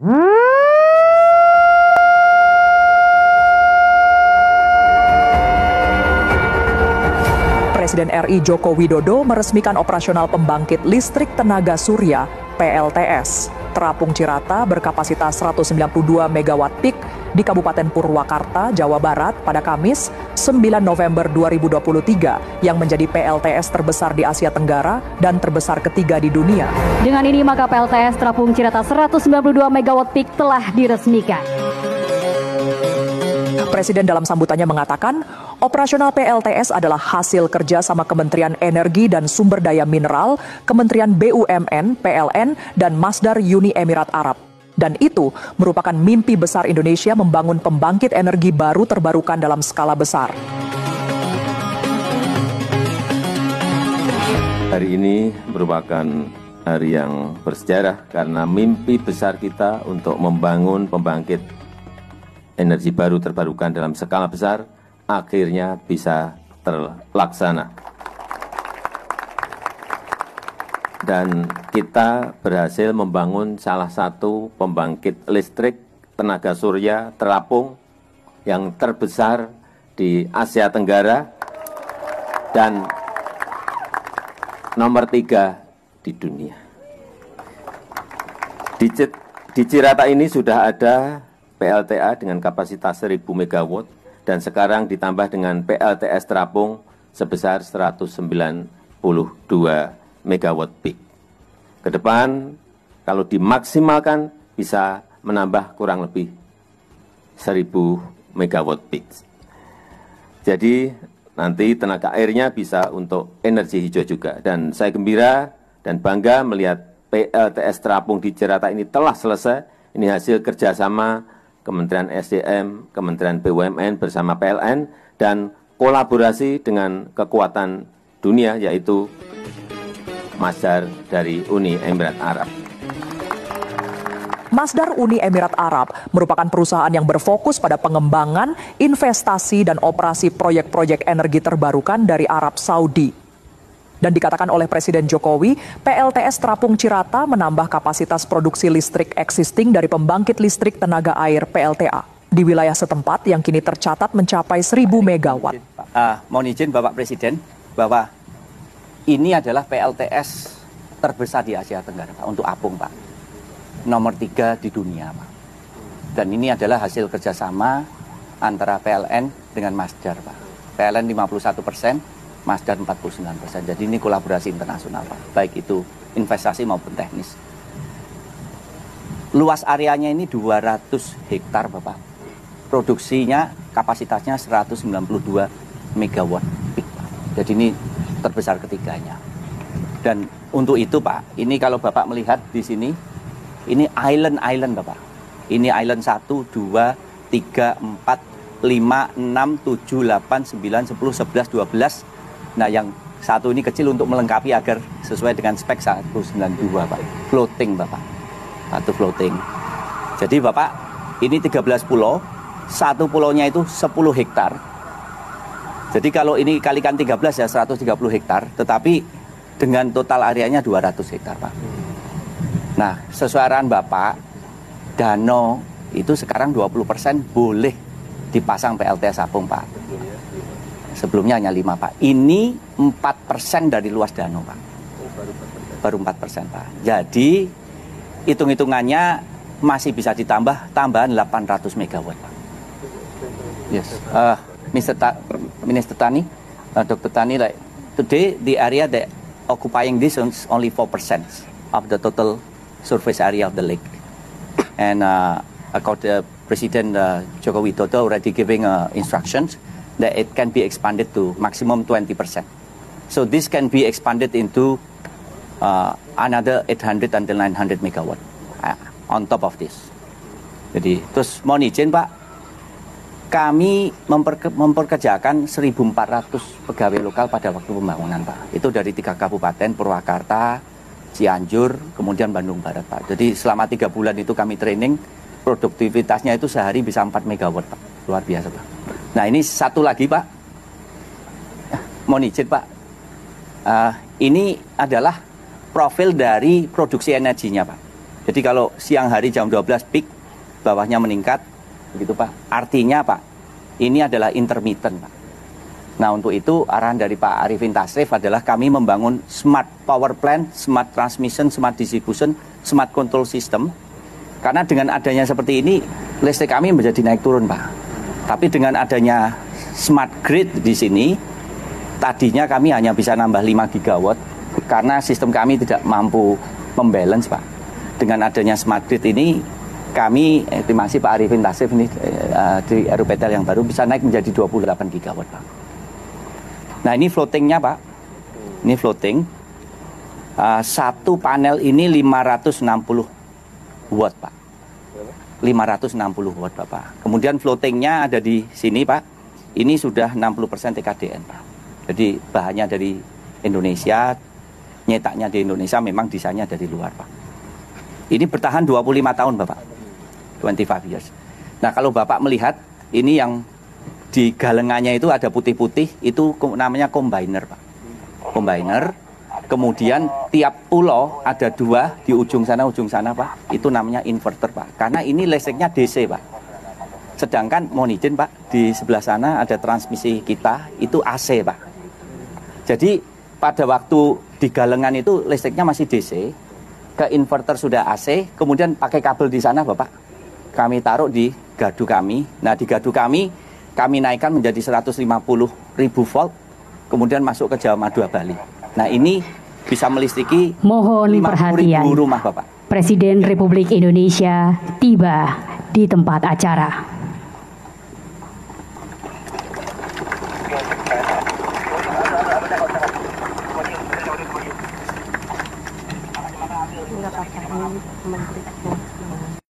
Presiden RI Joko Widodo meresmikan operasional pembangkit listrik tenaga surya PLTS Terapung Cirata berkapasitas 192 MW peak di Kabupaten Purwakarta, Jawa Barat pada Kamis 9 November 2023 yang menjadi PLTS terbesar di Asia Tenggara dan terbesar ketiga di dunia. Dengan ini maka PLTS Terapung Cirata 192 MW peak telah diresmikan. Presiden dalam sambutannya mengatakan, operasional PLTS adalah hasil kerja sama Kementerian Energi dan Sumber Daya Mineral, Kementerian BUMN, PLN, dan Masdar Uni Emirat Arab. Dan itu merupakan mimpi besar Indonesia membangun pembangkit energi baru terbarukan dalam skala besar. Hari ini merupakan hari yang bersejarah karena mimpi besar kita untuk membangun pembangkit energi baru terbarukan dalam skala besar akhirnya bisa terlaksana. Dan kita berhasil membangun salah satu pembangkit listrik tenaga surya terapung yang terbesar di Asia Tenggara dan nomor 3 di dunia. Di Cirata ini sudah ada PLTA dengan kapasitas 1000 MW dan sekarang ditambah dengan PLTS Terapung sebesar 192 MW peak. Ke depan kalau dimaksimalkan bisa menambah kurang lebih 1000 MW peak. Jadi nanti tenaga airnya bisa untuk energi hijau juga. Dan saya gembira dan bangga melihat PLTS Terapung di Cirata ini telah selesai. Ini hasil kerjasama Kementerian SDM, Kementerian BUMN bersama PLN, dan kolaborasi dengan kekuatan dunia yaitu Masdar dari Uni Emirat Arab. Masdar Uni Emirat Arab merupakan perusahaan yang berfokus pada pengembangan, investasi, dan operasi proyek-proyek energi terbarukan dari Arab Saudi. Dan dikatakan oleh Presiden Jokowi, PLTS Terapung Cirata menambah kapasitas produksi listrik existing dari pembangkit listrik tenaga air PLTA di wilayah setempat yang kini tercatat mencapai 1000 MW. Mohon izin Bapak Presiden bahwa ini adalah PLTS terbesar di Asia Tenggara, Pak, untuk apung, Pak. Nomor 3 di dunia, Pak. Dan ini adalah hasil kerjasama antara PLN dengan Masdar, Pak. PLN 51%, Masdar 49%. Jadi ini kolaborasi internasional, Pak. Baik itu investasi maupun teknis. Luas areanya ini 200 hektar, Bapak. Produksinya, kapasitasnya 192 MW peak, Pak. Jadi ini terbesar ketiganya. Dan untuk itu, Pak, ini kalau Bapak melihat di sini, ini island, Bapak. Ini island 1, 2, 3, 4, 5, 6, 7, 8, 9, 10, 11, 12. Nah, yang satu ini kecil untuk melengkapi agar sesuai dengan spek 192, Pak. Floating, Bapak. Satu floating. Jadi, Bapak, ini 13 pulau. Satu pulaunya itu 10 hektar. Jadi, kalau ini kalikan 13 ya 130 hektar. Tetapi dengan total areanya 200 hektar, Pak. Nah, sesuai arahan Bapak, danau itu sekarang 20% boleh dipasang PLTS apung, Pak. Sebelumnya hanya 5, Pak. Ini 4% dari luas danau, Pak. Baru 4%, Pak. Jadi, hitung-hitungannya masih bisa ditambah tambahan 800 MW, Pak. Yes. Minister Tani, Dr. Tani, like, today the area that occupying this is only 4% of the total surface area of the lake. And according to President Joko Widodo already giving instructions that it can be expanded to maximum 20%. So this can be expanded into another 800 until 900 MW on top of this. Jadi, terus mohon izin, Pak, kami memperkerjakan 1.400 pegawai lokal pada waktu pembangunan, Pak. Itu dari 3 kabupaten, Purwakarta, Cianjur, kemudian Bandung Barat, Pak. Jadi selama 3 bulan itu kami training, produktivitasnya itu sehari bisa 4 MW, Pak. Luar biasa, Pak. Nah, ini satu lagi, Pak. Mohon izin, Pak. Ini adalah profil dari produksi energinya, Pak. Jadi kalau siang hari jam 12 peak, bawahnya meningkat, begitu Pak. Artinya Pak, ini adalah intermittent Pak. Nah untuk itu arahan dari Pak Arifin Tasrif adalah kami membangun smart power plant, smart transmission, smart distribution, smart control system. Karena dengan adanya seperti ini, listrik kami menjadi naik turun Pak. Tapi dengan adanya smart grid di sini, tadinya kami hanya bisa nambah 5 gigawatt karena sistem kami tidak mampu membalance Pak. Dengan adanya smart grid ini, kami, terima kasih Pak Arifin Tasrif ini di RUPTL yang baru bisa naik menjadi 28 gigawatt Pak. Nah ini floatingnya Pak, ini floating. Satu panel ini 560 watt Pak. 560 watt Bapak. Kemudian floatingnya ada di sini Pak. Ini sudah 60% TKDN Pak. Jadi bahannya dari Indonesia, nyetaknya di Indonesia, memang desainnya dari luar Pak. Ini bertahan 25 tahun Bapak. 25 years. Nah kalau Bapak melihat, ini yang di galengannya itu ada putih-putih, itu namanya combiner Pak. Combiner. Kemudian tiap pulau ada 2 di ujung sana Pak. Itu namanya inverter Pak. Karena ini listriknya DC Pak. Sedangkan mohon izin Pak, di sebelah sana ada transmisi kita, itu AC Pak. Jadi pada waktu di galengan itu listriknya masih DC, ke inverter sudah AC, kemudian pakai kabel di sana Bapak. Kami taruh di gadu kami. Nah di gadu kami naikkan menjadi 150.000 volt, kemudian masuk ke Jawa Madura Bali. Nah ini bisa melistriki mohon perhatian rumah Bapak. Presiden Republik Indonesia tiba di tempat acara.